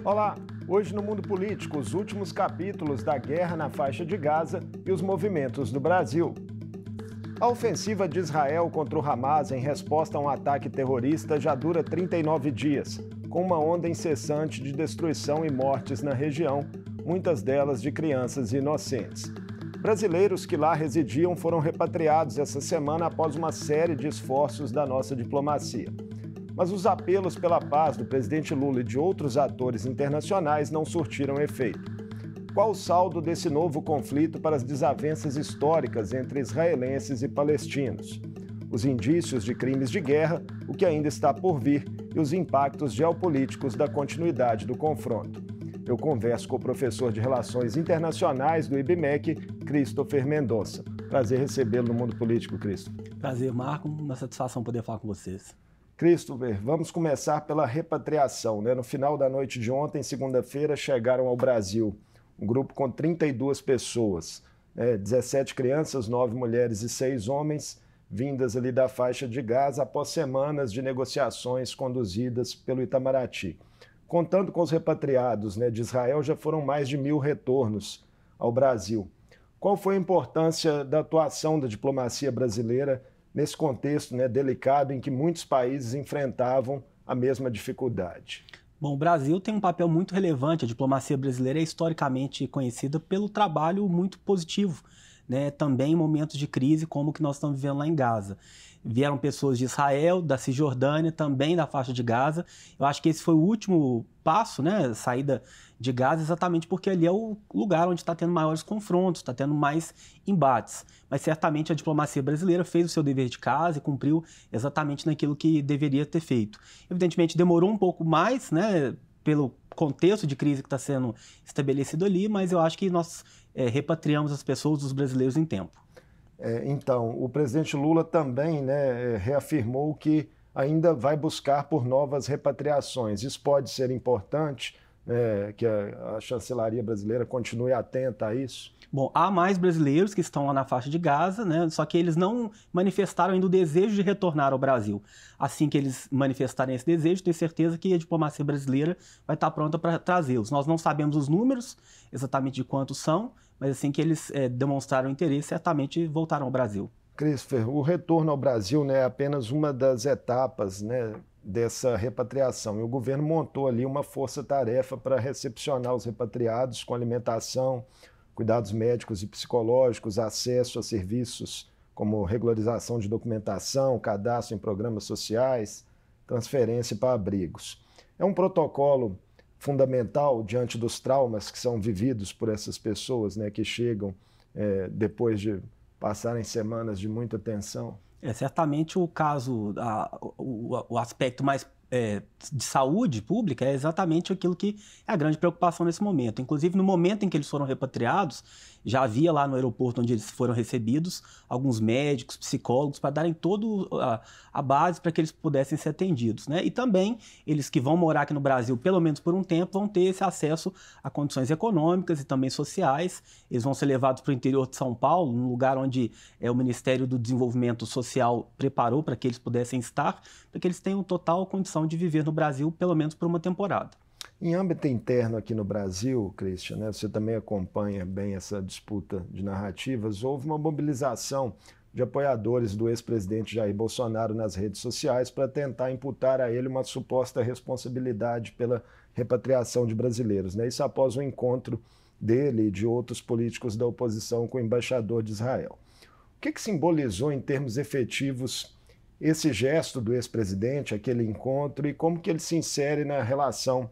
Olá! Hoje no Mundo Político, os últimos capítulos da guerra na faixa de Gaza e os movimentos no Brasil. A ofensiva de Israel contra o Hamas em resposta a um ataque terrorista já dura 39 dias, com uma onda incessante de destruição e mortes na região, muitas delas de crianças inocentes. Brasileiros que lá residiam foram repatriados essa semana após uma série de esforços da nossa diplomacia. Mas os apelos pela paz do presidente Lula e de outros atores internacionais não surtiram efeito. Qual o saldo desse novo conflito para as desavenças históricas entre israelenses e palestinos? Os indícios de crimes de guerra, o que ainda está por vir e os impactos geopolíticos da continuidade do confronto. Eu converso com o professor de Relações Internacionais do IBMEC, Christopher Mendonça. Prazer recebê-lo no Mundo Político, Christopher. Prazer, Marco. Uma satisfação poder falar com vocês. Christopher, vamos começar pela repatriação. No final da noite de ontem, segunda-feira, chegaram ao Brasil um grupo com 32 pessoas, 17 crianças, 9 mulheres e 6 homens, vindas ali da faixa de Gaza após semanas de negociações conduzidas pelo Itamaraty. Contando com os repatriados de Israel, já foram mais de 1.000 retornos ao Brasil. Qual foi a importância da atuação da diplomacia brasileira nesse contexto delicado em que muitos países enfrentavam a mesma dificuldade? Bom, o Brasil tem um papel muito relevante. A diplomacia brasileira é historicamente conhecida pelo trabalho muito positivo, também em momentos de crise como o que nós estamos vivendo lá em Gaza. Vieram pessoas de Israel, da Cisjordânia, também da faixa de Gaza. Eu acho que esse foi o último passo, saída de Gaza, exatamente porque ali é o lugar onde está tendo maiores confrontos, está tendo mais embates. Mas certamente a diplomacia brasileira fez o seu dever de casa e cumpriu exatamente naquilo que deveria ter feito. Evidentemente demorou um pouco mais, pelo contexto de crise que está sendo estabelecido ali, mas eu acho que nós repatriamos as pessoas, os brasileiros, em tempo. Então, o presidente Lula também reafirmou que ainda vai buscar por novas repatriações. Isso pode ser importante, que a chancelaria brasileira continue atenta a isso? Bom, há mais brasileiros que estão lá na faixa de Gaza, só que eles não manifestaram ainda o desejo de retornar ao Brasil. Assim que eles manifestarem esse desejo, tenho certeza que a diplomacia brasileira vai estar pronta para trazê-los. Nós não sabemos os números exatamente de quantos são, mas assim que eles demonstraram interesse, certamente voltarão ao Brasil. Christopher, o retorno ao Brasil é apenas uma das etapas dessa repatriação. E o governo montou ali uma força-tarefa para recepcionar os repatriados com alimentação, cuidados médicos e psicológicos, acesso a serviços como regularização de documentação, cadastro em programas sociais, transferência para abrigos. É um protocolo fundamental diante dos traumas que são vividos por essas pessoas que chegam depois de passarem semanas de muita tensão. Certamente o caso, o aspecto mais de saúde pública é exatamente aquilo que é a grande preocupação nesse momento. Inclusive, no momento em que eles foram repatriados, já havia lá no aeroporto onde eles foram recebidos alguns médicos, psicólogos, para darem toda a base para que eles pudessem ser atendidos. E também, eles que vão morar aqui no Brasil, pelo menos por um tempo, vão ter esse acesso a condições econômicas e também sociais. Eles vão ser levados para o interior de São Paulo, num lugar onde o Ministério do Desenvolvimento Social preparou para que eles pudessem estar, para que eles tenham total condição de viver no Brasil, pelo menos por uma temporada. Em âmbito interno aqui no Brasil, Christian, você também acompanha bem essa disputa de narrativas, houve uma mobilização de apoiadores do ex-presidente Jair Bolsonaro nas redes sociais para tentar imputar a ele uma suposta responsabilidade pela repatriação de brasileiros. Isso após o encontro dele e de outros políticos da oposição com o embaixador de Israel. O que simbolizou em termos efetivos esse gesto do ex-presidente, aquele encontro, e como que ele se insere na relação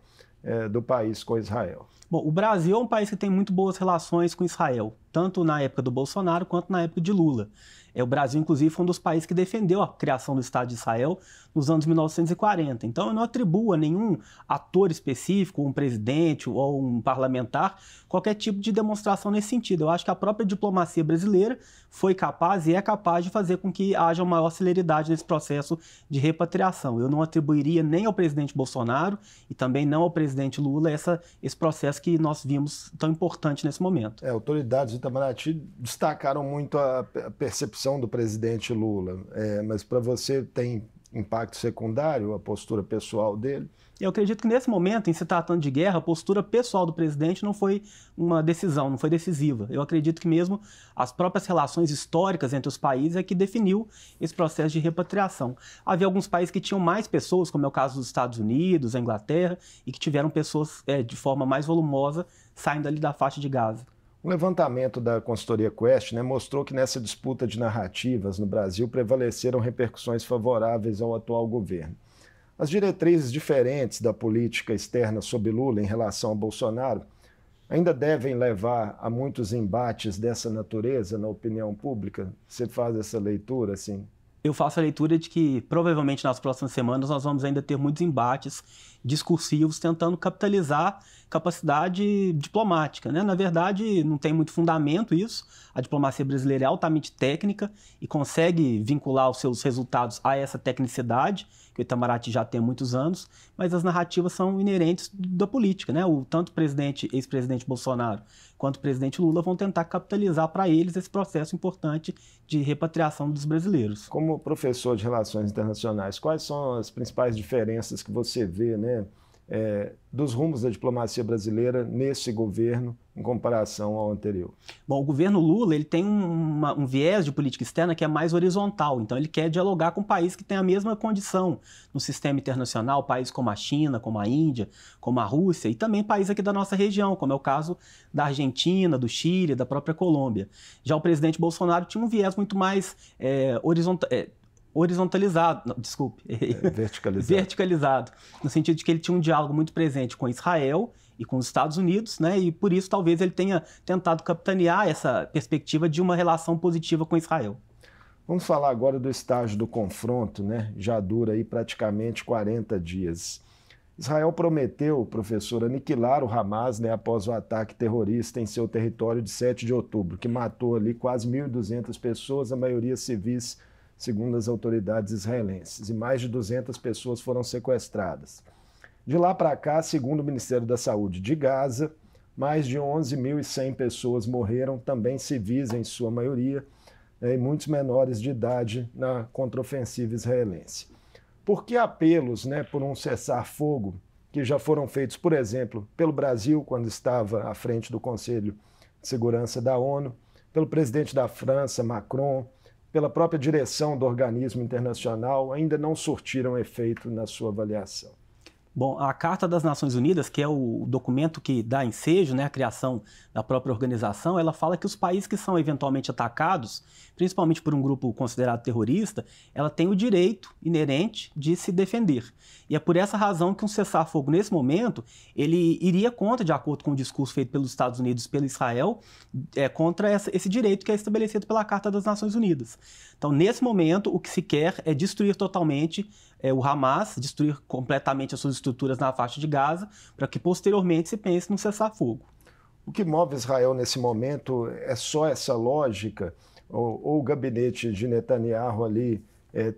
do país com Israel? Bom, o Brasil é um país que tem muito boas relações com Israel, tanto na época do Bolsonaro quanto na época de Lula. O Brasil, inclusive, foi um dos países que defendeu a criação do Estado de Israel nos anos 1940. Então, eu não atribuo a nenhum ator específico, um presidente ou um parlamentar, qualquer tipo de demonstração nesse sentido. Eu acho que a própria diplomacia brasileira foi capaz e é capaz de fazer com que haja uma maior celeridade nesse processo de repatriação. Eu não atribuiria nem ao presidente Bolsonaro e também não ao presidente Lula esse processo que nós vimos tão importante nesse momento. Autoridades do Itamaraty destacaram muito a percepção do presidente Lula, mas para você tem impacto secundário a postura pessoal dele? Eu acredito que nesse momento, em se tratando de guerra, a postura pessoal do presidente não foi uma decisão, não foi decisiva. Eu acredito que mesmo as próprias relações históricas entre os países é que definiu esse processo de repatriação. Havia alguns países que tinham mais pessoas, como é o caso dos Estados Unidos, a Inglaterra, e que tiveram pessoas de forma mais volumosa saindo ali da faixa de Gaza. Um levantamento da consultoria Quest, né, mostrou que nessa disputa de narrativas no Brasil prevaleceram repercussões favoráveis ao atual governo. As diretrizes diferentes da política externa sob Lula em relação a Bolsonaro ainda devem levar a muitos embates dessa natureza na opinião pública? Você faz essa leitura, assim? Eu faço a leitura de que, provavelmente, nas próximas semanas, nós vamos ainda ter muitos embates discursivos tentando capitalizar capacidade diplomática, né? Na verdade, não tem muito fundamento isso. A diplomacia brasileira é altamente técnica e consegue vincular os seus resultados a essa tecnicidade, que o Itamaraty já tem há muitos anos, mas as narrativas são inerentes da política, né? Tanto o ex-presidente Bolsonaro quanto o presidente Lula vão tentar capitalizar para eles esse processo importante de repatriação dos brasileiros. Como professor de Relações Internacionais, quais são as principais diferenças que você vê, né, dos rumos da diplomacia brasileira nesse governo em comparação ao anterior? Bom, o governo Lula ele tem um viés de política externa que é mais horizontal, então ele quer dialogar com países que têm a mesma condição no sistema internacional, países como a China, como a Índia, como a Rússia e também países aqui da nossa região, como é o caso da Argentina, do Chile, da própria Colômbia. Já o presidente Bolsonaro tinha um viés muito mais verticalizado, no sentido de que ele tinha um diálogo muito presente com Israel e com os Estados Unidos, né? E por isso talvez ele tenha tentado capitanear essa perspectiva de uma relação positiva com Israel. Vamos falar agora do estágio do confronto, né? Já dura aí praticamente 40 dias. Israel prometeu, professor, aniquilar o Hamas, né, após o ataque terrorista em seu território de 7 de outubro, que matou ali quase 1.200 pessoas, a maioria civis, segundo as autoridades israelenses, e mais de 200 pessoas foram sequestradas. De lá para cá, segundo o Ministério da Saúde de Gaza, mais de 11.100 pessoas morreram, também civis em sua maioria, e muitos menores de idade na contraofensiva israelense. Por que apelos, né, por um cessar-fogo, que já foram feitos, por exemplo, pelo Brasil, quando estava à frente do Conselho de Segurança da ONU, pelo presidente da França, Macron, pela própria direção do organismo internacional, ainda não surtiram efeito na sua avaliação? Bom, a Carta das Nações Unidas, que é o documento que dá ensejo, né, à criação da própria organização, ela fala que os países que são eventualmente atacados, principalmente por um grupo considerado terrorista, ela tem o direito inerente de se defender. E é por essa razão que um cessar-fogo, nesse momento, ele iria contra, de acordo com o discurso feito pelos Estados Unidos e pelo Israel, contra esse direito que é estabelecido pela Carta das Nações Unidas. Então, nesse momento, o que se quer é destruir totalmente o Hamas, destruir completamente as suas estruturas na faixa de Gaza, para que posteriormente se pense no cessar-fogo. O que move Israel nesse momento é só essa lógica? Ou o gabinete de Netanyahu ali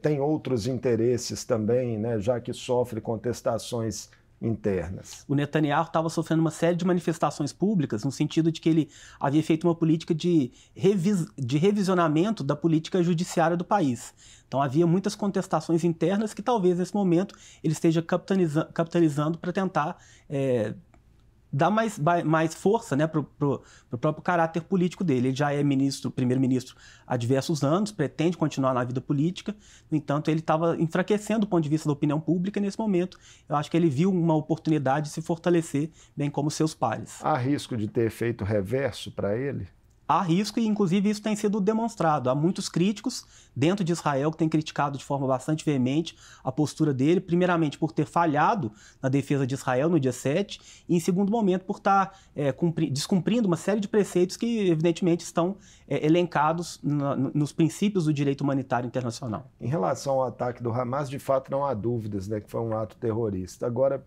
tem outros interesses também, né, já que sofre contestações internas? O Netanyahu estava sofrendo uma série de manifestações públicas no sentido de que ele havia feito uma política de revisionamento da política judiciária do país. Então havia muitas contestações internas que talvez nesse momento ele esteja capitalizando para tentar dar mais força, né, para o próprio caráter político dele. Ele já é primeiro-ministro há diversos anos, pretende continuar na vida política, no entanto ele estava enfraquecendo do ponto de vista da opinião pública e nesse momento eu acho que ele viu uma oportunidade de se fortalecer, bem como seus pares. Há risco de ter efeito reverso para ele? Há risco e, inclusive, isso tem sido demonstrado. Há muitos críticos dentro de Israel que têm criticado de forma bastante veemente a postura dele, primeiramente por ter falhado na defesa de Israel no dia 7 e, em segundo momento, por estar descumprindo uma série de preceitos que, evidentemente, estão elencados nos princípios do direito humanitário internacional. Em relação ao ataque do Hamas, de fato, não há dúvidas, né, que foi um ato terrorista. Agora,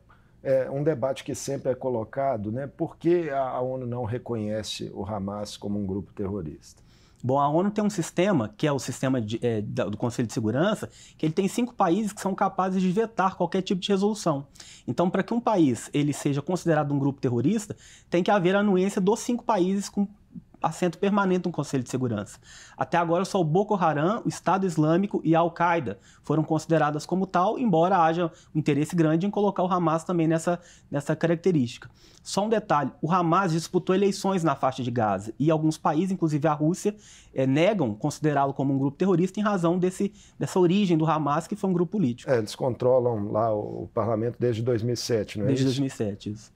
um debate que sempre é colocado, né? Por que a ONU não reconhece o Hamas como um grupo terrorista? Bom, a ONU tem um sistema, que é o sistema do Conselho de Segurança, que ele tem 5 países que são capazes de vetar qualquer tipo de resolução. Então, para que um país ele seja considerado um grupo terrorista, tem que haver a anuência dos 5 países com assento permanente no Conselho de Segurança. Até agora, só o Boko Haram, o Estado Islâmico e a Al-Qaeda foram consideradas como tal, embora haja um interesse grande em colocar o Hamas também nessa característica. Só um detalhe, o Hamas disputou eleições na faixa de Gaza e alguns países, inclusive a Rússia, negam considerá-lo como um grupo terrorista em razão dessa origem do Hamas, que foi um grupo político. Eles controlam lá o parlamento desde 2007, não é Desde isso? 2007, isso.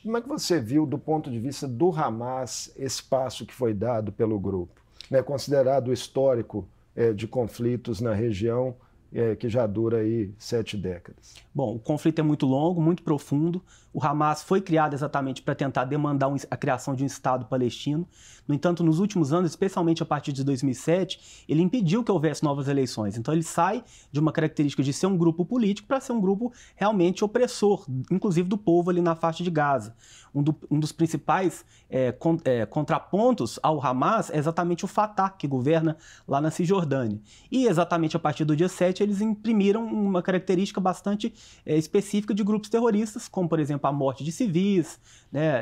Como é que você viu, do ponto de vista do Hamas, esse passo que foi dado pelo grupo? Considerado o histórico de conflitos na região, que já dura aí 7 décadas. Bom, o conflito é muito longo, muito profundo. O Hamas foi criado exatamente para tentar demandar a criação de um Estado palestino. No entanto, nos últimos anos, especialmente a partir de 2007, ele impediu que houvesse novas eleições. Então ele sai de uma característica de ser um grupo político para ser um grupo realmente opressor, inclusive do povo ali na faixa de Gaza. Um dos principais contrapontos ao Hamas é exatamente o Fatah, que governa lá na Cisjordânia. E exatamente a partir do dia 7, eles imprimiram uma característica bastante específica de grupos terroristas, como, por exemplo, a morte de civis,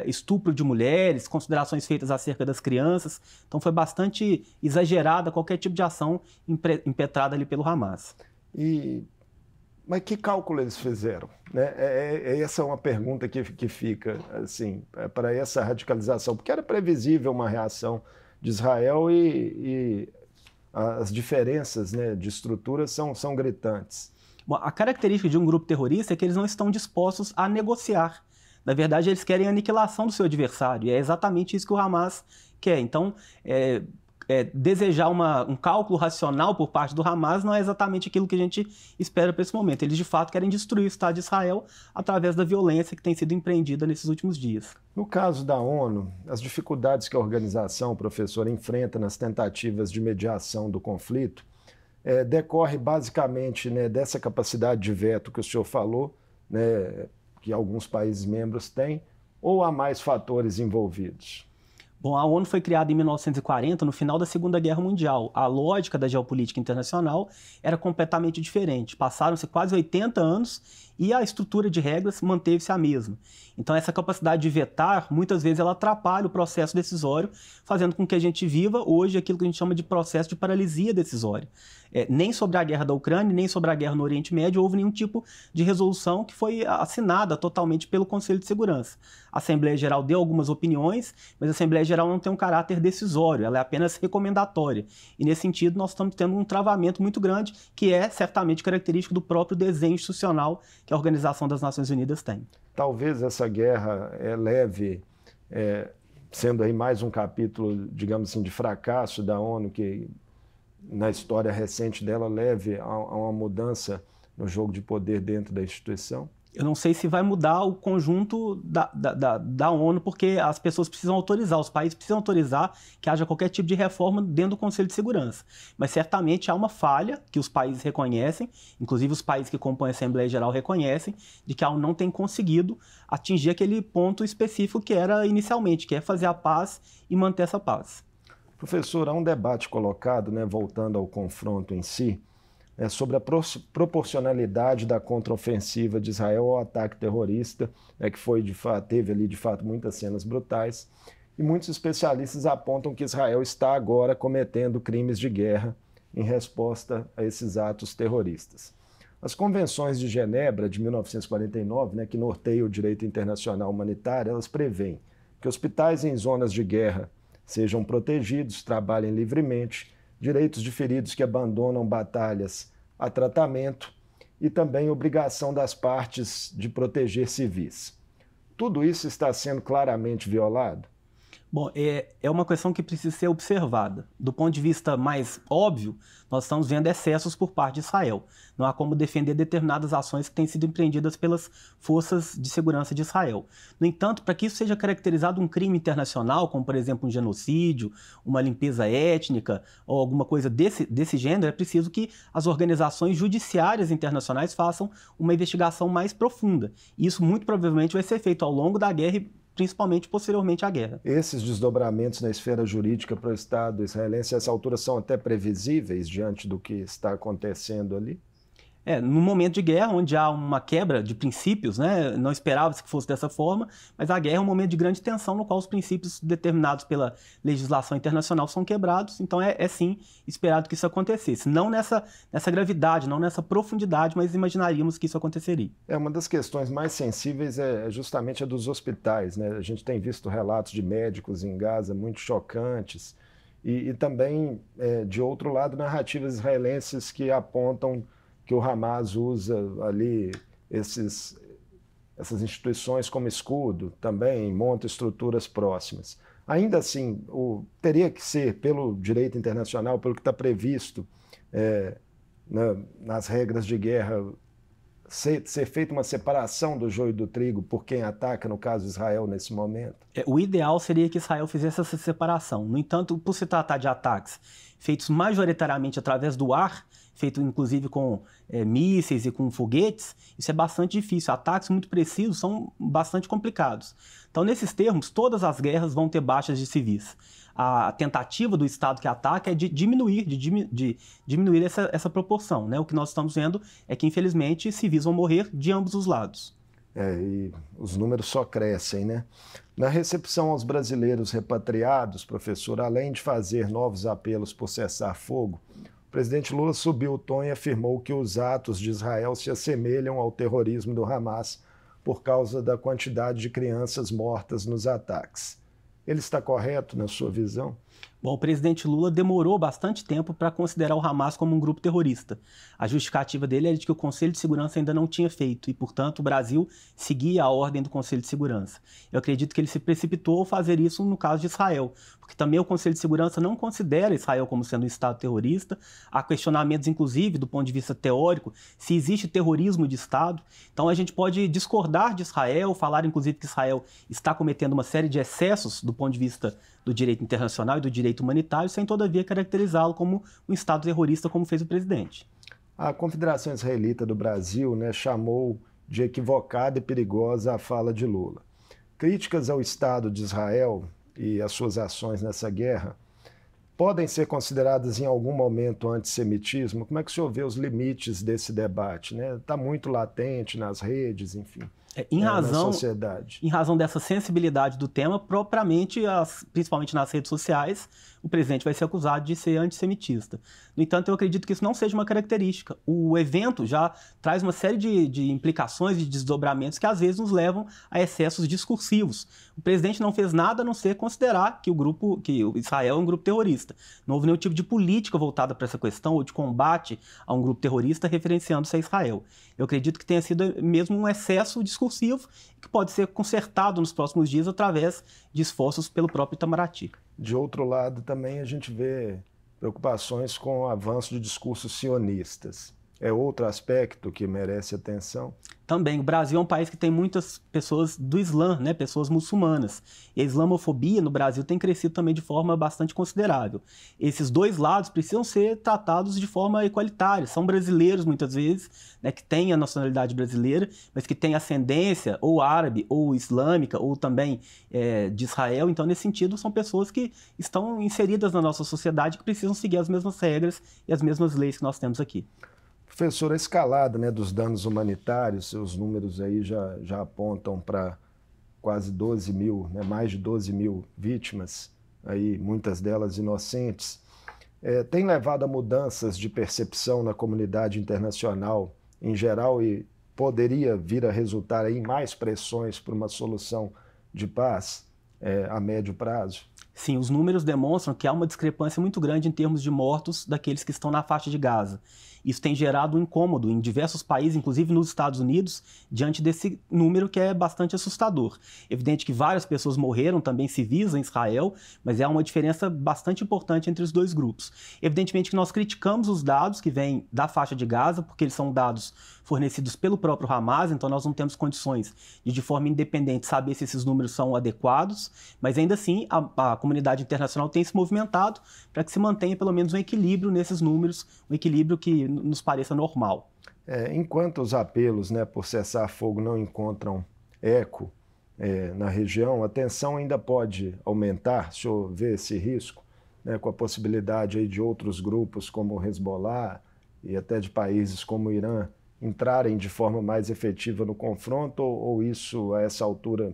estupro de mulheres, considerações feitas acerca das crianças. Então foi bastante exagerada qualquer tipo de ação impetrada ali pelo Hamas. Mas que cálculo eles fizeram? Essa é uma pergunta que fica assim, para essa radicalização, porque era previsível uma reação de Israel e as diferenças de estrutura são gritantes. Bom, a característica de um grupo terrorista é que eles não estão dispostos a negociar. Na verdade, eles querem a aniquilação do seu adversário, e é exatamente isso que o Hamas quer. Então, desejar um cálculo racional por parte do Hamas não é exatamente aquilo que a gente espera para esse momento. Eles, de fato, querem destruir o Estado de Israel através da violência que tem sido empreendida nesses últimos dias. No caso da ONU, as dificuldades que a organização, professor, enfrenta nas tentativas de mediação do conflito decorre basicamente dessa capacidade de veto que o senhor falou, que alguns países membros têm, ou há mais fatores envolvidos? Bom, a ONU foi criada em 1940, no final da Segunda Guerra Mundial. A lógica da geopolítica internacional era completamente diferente. Passaram-se quase 80 anos e a estrutura de regras manteve-se a mesma. Então essa capacidade de vetar, muitas vezes ela atrapalha o processo decisório, fazendo com que a gente viva hoje aquilo que a gente chama de processo de paralisia decisória. Nem sobre a guerra da Ucrânia, nem sobre a guerra no Oriente Médio houve nenhum tipo de resolução que foi assinada totalmente pelo Conselho de Segurança. A Assembleia Geral deu algumas opiniões, mas a Assembleia Geral não tem um caráter decisório, ela é apenas recomendatória. E nesse sentido nós estamos tendo um travamento muito grande, que é certamente característico do próprio desenho institucional que a Organização das Nações Unidas tem. Talvez essa guerra leve, sendo aí mais um capítulo, digamos assim, de fracasso da ONU, que na história recente dela leve a uma mudança no jogo de poder dentro da instituição? Eu não sei se vai mudar o conjunto da ONU, porque as pessoas precisam autorizar, os países precisam autorizar que haja qualquer tipo de reforma dentro do Conselho de Segurança. Mas certamente há uma falha que os países reconhecem, inclusive os países que compõem a Assembleia Geral reconhecem, de que a ONU não tem conseguido atingir aquele ponto específico que era inicialmente, que é fazer a paz e manter essa paz. Professor, há um debate colocado, voltando ao confronto em si, sobre a proporcionalidade da contraofensiva de Israel ao ataque terrorista, que teve ali de fato muitas cenas brutais, e muitos especialistas apontam que Israel está agora cometendo crimes de guerra em resposta a esses atos terroristas. As convenções de Genebra de 1949, que norteiam o direito internacional humanitário, elas prevêem que hospitais em zonas de guerra sejam protegidos, trabalhem livremente, direitos de feridos que abandonam batalhas a tratamento e também obrigação das partes de proteger civis. Tudo isso está sendo claramente violado? Bom, é uma questão que precisa ser observada. Do ponto de vista mais óbvio, nós estamos vendo excessos por parte de Israel. Não há como defender determinadas ações que têm sido empreendidas pelas forças de segurança de Israel. No entanto, para que isso seja caracterizado um crime internacional, como por exemplo um genocídio, uma limpeza étnica ou alguma coisa desse gênero, é preciso que as organizações judiciárias internacionais façam uma investigação mais profunda. E isso muito provavelmente vai ser feito ao longo da guerra e principalmente posteriormente à guerra. Esses desdobramentos na esfera jurídica para o Estado israelense, a essa altura, são até previsíveis diante do que está acontecendo ali? No momento de guerra, onde há uma quebra de princípios, né, não esperava-se que fosse dessa forma, mas a guerra é um momento de grande tensão no qual os princípios determinados pela legislação internacional são quebrados, então é sim esperado que isso acontecesse. Não nessa gravidade, não nessa profundidade, mas imaginaríamos que isso aconteceria. Uma das questões mais sensíveis é justamente a dos hospitais, né? A gente tem visto relatos de médicos em Gaza muito chocantes e também, de outro lado, narrativas israelenses que apontam que o Hamas usa ali essas instituições como escudo, também monta estruturas próximas. Ainda assim, teria que ser, pelo direito internacional, pelo que está previsto nas regras de guerra, ser feita uma separação do joio do trigo por quem ataca, no caso Israel, nesse momento? O ideal seria que Israel fizesse essa separação. No entanto, por se tratar de ataques feitos majoritariamente através do ar, feito inclusive com mísseis e com foguetes, isso é bastante difícil. Ataques muito precisos são bastante complicados. Então, nesses termos, todas as guerras vão ter baixas de civis. A tentativa do Estado que ataca é de diminuir essa proporção, né? O que nós estamos vendo é que, infelizmente, civis vão morrer de ambos os lados. E os números só crescem, né? Na recepção aos brasileiros repatriados, professor, além de fazer novos apelos por cessar fogo, o presidente Lula subiu o tom e afirmou que os atos de Israel se assemelham ao terrorismo do Hamas por causa da quantidade de crianças mortas nos ataques. Ele está correto na sua visão? Bom, o presidente Lula demorou bastante tempo para considerar o Hamas como um grupo terrorista. A justificativa dele era de que o Conselho de Segurança ainda não tinha feito e, portanto, o Brasil seguia a ordem do Conselho de Segurança. Eu acredito que ele se precipitou ao fazer isso no caso de Israel, porque também o Conselho de Segurança não considera Israel como sendo um Estado terrorista. Há questionamentos, inclusive, do ponto de vista teórico, se existe terrorismo de Estado. Então, a gente pode discordar de Israel, falar, inclusive, que Israel está cometendo uma série de excessos do ponto de vista do direito internacional e do direito humanitário, sem todavia caracterizá-lo como um Estado terrorista, como fez o presidente. A Confederação Israelita do Brasil, né, chamou de equivocada e perigosa a fala de Lula. Críticas ao Estado de Israel e às suas ações nessa guerra podem ser consideradas em algum momento antissemitismo? Como é que o senhor vê os limites desse debate? Está muito latente nas redes, enfim. Na sociedade. Em razão dessa sensibilidade do tema, propriamente, principalmente nas redes sociais, o presidente vai ser acusado de ser antissemitista. No entanto, eu acredito que isso não seja uma característica. O evento já traz uma série de implicações, de desdobramentos que às vezes nos levam a excessos discursivos. O presidente não fez nada a não ser considerar que o Israel é um grupo terrorista. Não houve nenhum tipo de política voltada para essa questão ou de combate a um grupo terrorista referenciando-se a Israel. Eu acredito que tenha sido mesmo um excesso discursivo que pode ser consertado nos próximos dias através de esforços pelo próprio Itamaraty. De outro lado, também a gente vê preocupações com o avanço de discursos sionistas. É outro aspecto que merece atenção? Também, o Brasil é um país que tem muitas pessoas do Islã, né, pessoas muçulmanas. E a islamofobia no Brasil tem crescido também de forma bastante considerável. Esses dois lados precisam ser tratados de forma igualitária. São brasileiros, muitas vezes, né, que têm a nacionalidade brasileira, mas que têm ascendência ou árabe, ou islâmica, ou também de Israel. Então, nesse sentido, são pessoas que estão inseridas na nossa sociedade, que precisam seguir as mesmas regras e as mesmas leis que nós temos aqui. Professor, a escalada, né, dos danos humanitários, seus números aí já apontam para quase 12 mil, né, mais de 12 mil vítimas, aí, muitas delas inocentes, tem levado a mudanças de percepção na comunidade internacional em geral e poderia vir a resultar em mais pressões por uma solução de paz a médio prazo? Sim, os números demonstram que há uma discrepância muito grande em termos de mortos daqueles que estão na faixa de Gaza. Isso tem gerado um incômodo em diversos países, inclusive nos Estados Unidos, diante desse número que é bastante assustador. Evidente que várias pessoas morreram, também civis em Israel, mas há uma diferença bastante importante entre os dois grupos. Evidentemente que nós criticamos os dados que vêm da faixa de Gaza, porque eles são dados fornecidos pelo próprio Hamas, então nós não temos condições de forma independente, saber se esses números são adequados, mas ainda assim a comunidade internacional tem se movimentado para que se mantenha pelo menos um equilíbrio nesses números, um equilíbrio que nos pareça normal. Enquanto os apelos, né, por cessar fogo não encontram eco na região, a tensão ainda pode aumentar. O senhor vê esse risco, né, com a possibilidade aí de outros grupos como o Hezbollah e até de países como o Irã entrarem de forma mais efetiva no confronto, ou isso, a essa altura,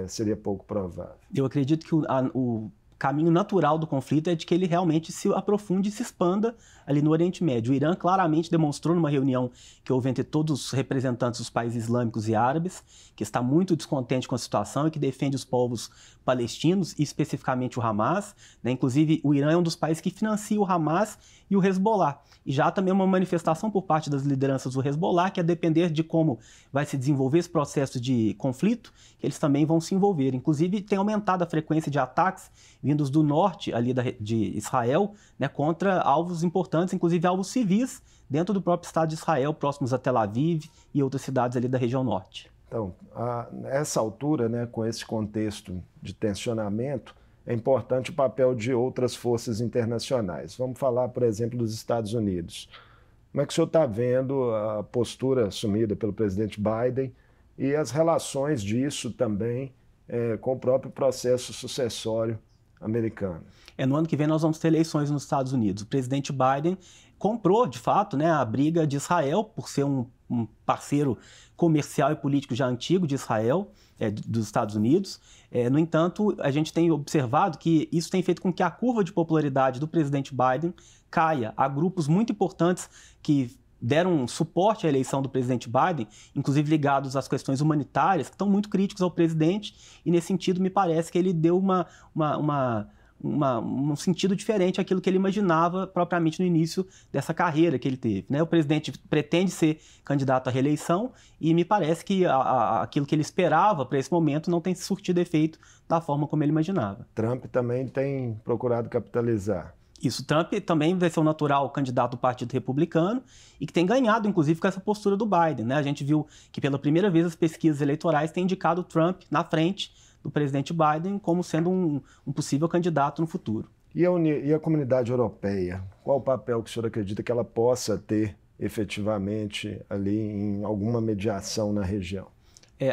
seria pouco provável? Eu acredito que o caminho natural do conflito é de que ele realmente se aprofunde e se expanda ali no Oriente Médio. O Irã claramente demonstrou numa reunião que houve entre todos os representantes dos países islâmicos e árabes, que está muito descontente com a situação e que defende os povos palestinos, e especificamente o Hamas, né? Inclusive, o Irã é um dos países que financia o Hamas e o Hezbollah. E já há também uma manifestação por parte das lideranças do Hezbollah, que a depender de como vai se desenvolver esse processo de conflito, que eles também vão se envolver. Inclusive, tem aumentado a frequência de ataques vindos do norte ali de Israel, né, contra alvos importantes, inclusive alvos civis, dentro do próprio Estado de Israel, próximos a Tel Aviv e outras cidades ali da região norte. Então, nessa altura, né, com esse contexto de tensionamento, é importante o papel de outras forças internacionais. Vamos falar, por exemplo, dos Estados Unidos. Como é que o senhor está vendo a postura assumida pelo presidente Biden e as relações disso também com o próprio processo sucessório americano? No ano que vem nós vamos ter eleições nos Estados Unidos. O presidente Biden comprou, de fato, né, a briga de Israel por ser um parceiro comercial e político já antigo de Israel, dos Estados Unidos. No entanto, a gente tem observado que isso tem feito com que a curva de popularidade do presidente Biden caia. Há grupos muito importantes que deram suporte à eleição do presidente Biden, inclusive ligados às questões humanitárias, que estão muito críticos ao presidente, e nesse sentido me parece que ele deu um sentido diferente àquilo que ele imaginava propriamente no início dessa carreira que ele teve, né? O presidente pretende ser candidato à reeleição e me parece que aquilo que ele esperava para esse momento não tem surtido efeito da forma como ele imaginava. Trump também tem procurado capitalizar. Isso, Trump também vai ser o natural candidato do Partido Republicano e que tem ganhado, inclusive, com essa postura do Biden, né? A gente viu que pela primeira vez as pesquisas eleitorais têm indicado o Trump na frente do presidente Biden como sendo um possível candidato no futuro. E a comunidade europeia? Qual o papel que o senhor acredita que ela possa ter efetivamente ali em alguma mediação na região?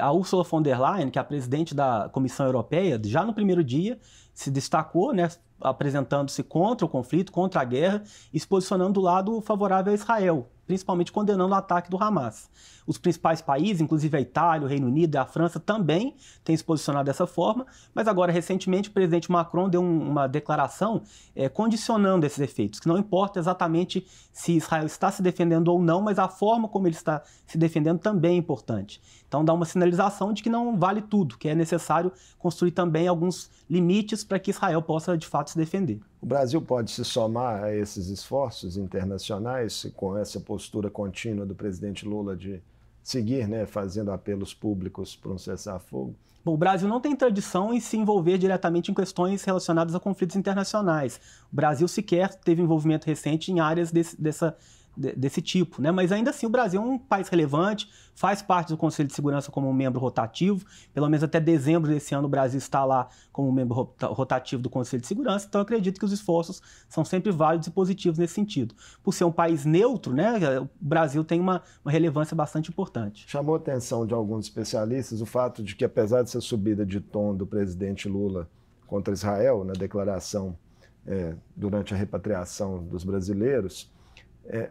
A Ursula von der Leyen, que é a presidente da Comissão Europeia, já no primeiro dia se destacou, né, apresentando-se contra o conflito, contra a guerra e se posicionando do lado favorável a Israel, principalmente condenando o ataque do Hamas. Os principais países, inclusive a Itália, o Reino Unido e a França, também têm se posicionado dessa forma, mas agora, recentemente, o presidente Macron deu uma declaração condicionando esses efeitos, que não importa exatamente se Israel está se defendendo ou não, mas a forma como ele está se defendendo também é importante. Então, dá uma sinalização de que não vale tudo, que é necessário construir também alguns limites para que Israel possa, de fato, se defender. O Brasil pode se somar a esses esforços internacionais com essa postura contínua do presidente Lula de seguir, né, fazendo apelos públicos para um cessar-fogo? Bom, o Brasil não tem tradição em se envolver diretamente em questões relacionadas a conflitos internacionais. O Brasil sequer teve envolvimento recente em áreas desse tipo, né? Mas ainda assim o Brasil é um país relevante, faz parte do Conselho de Segurança como um membro rotativo, pelo menos até dezembro desse ano o Brasil está lá como membro rotativo do Conselho de Segurança, então eu acredito que os esforços são sempre válidos e positivos nesse sentido. Por ser um país neutro, né, o Brasil tem uma relevância bastante importante. Chamou a atenção de alguns especialistas o fato de que, apesar dessa subida de tom do presidente Lula contra Israel, na declaração durante a repatriação dos brasileiros,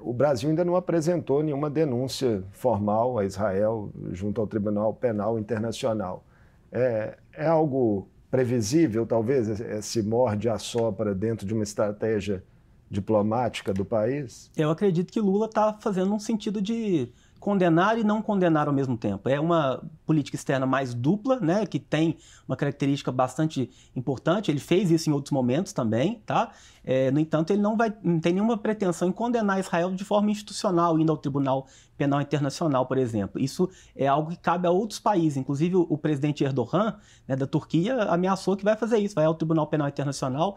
o Brasil ainda não apresentou nenhuma denúncia formal a Israel junto ao Tribunal Penal Internacional. É algo previsível, talvez, esse morde-a-sopra dentro de uma estratégia diplomática do país? Eu acredito que Lula está fazendo um sentido de condenar e não condenar ao mesmo tempo. É uma política externa mais dupla, né, que tem uma característica bastante importante. Ele fez isso em outros momentos também, tá? No entanto, ele não tem nenhuma pretensão em condenar Israel de forma institucional, indo ao Tribunal Penal Internacional, por exemplo. Isso é algo que cabe a outros países. Inclusive, o presidente Erdogan, né, da Turquia, ameaçou que vai fazer isso, vai ao Tribunal Penal Internacional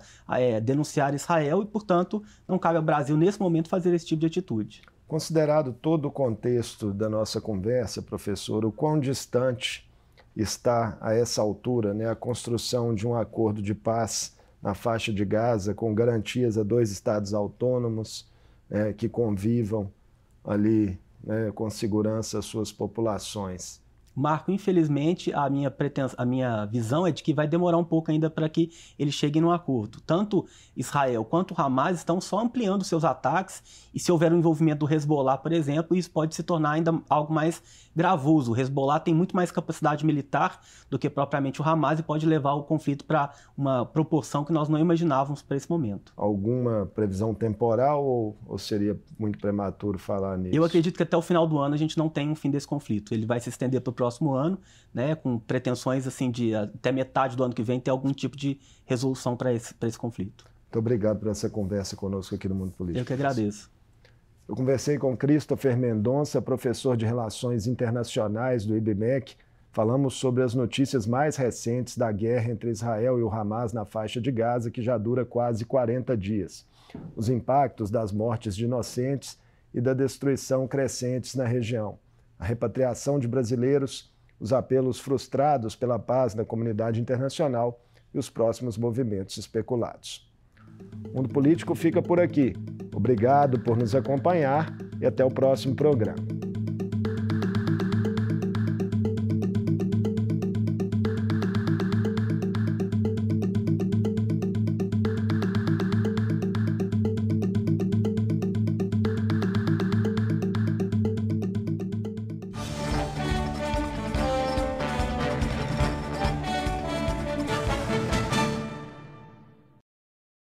denunciar Israel e, portanto, não cabe ao Brasil, nesse momento, fazer esse tipo de atitude. Considerado todo o contexto da nossa conversa, professor, o quão distante está, a essa altura, né, a construção de um acordo de paz na faixa de Gaza, com garantias a 2 estados autônomos que convivam ali, né, com segurança as suas populações? Marco, infelizmente, a minha visão é de que vai demorar um pouco ainda para que eles cheguem num acordo. Tanto Israel quanto o Hamas estão só ampliando seus ataques e se houver um envolvimento do Hezbollah, por exemplo, isso pode se tornar ainda algo mais gravoso. O Hezbollah tem muito mais capacidade militar do que propriamente o Hamas e pode levar o conflito para uma proporção que nós não imaginávamos para esse momento. Alguma previsão temporal ou seria muito prematuro falar nisso? Eu acredito que até o final do ano a gente não tem um fim desse conflito. Ele vai se estender para o próximo ano, né, com pretensões assim de até metade do ano que vem ter algum tipo de resolução para esse conflito. Muito obrigado por essa conversa conosco aqui no Mundo Político. Eu que agradeço. Eu conversei com Christopher Mendonça, professor de Relações Internacionais do IBMEC. Falamos sobre as notícias mais recentes da guerra entre Israel e o Hamas na faixa de Gaza, que já dura quase 40 dias. Os impactos das mortes de inocentes e da destruição crescentes na região. A repatriação de brasileiros, os apelos frustrados pela paz na comunidade internacional e os próximos movimentos especulados. O Mundo Político fica por aqui. Obrigado por nos acompanhar e até o próximo programa.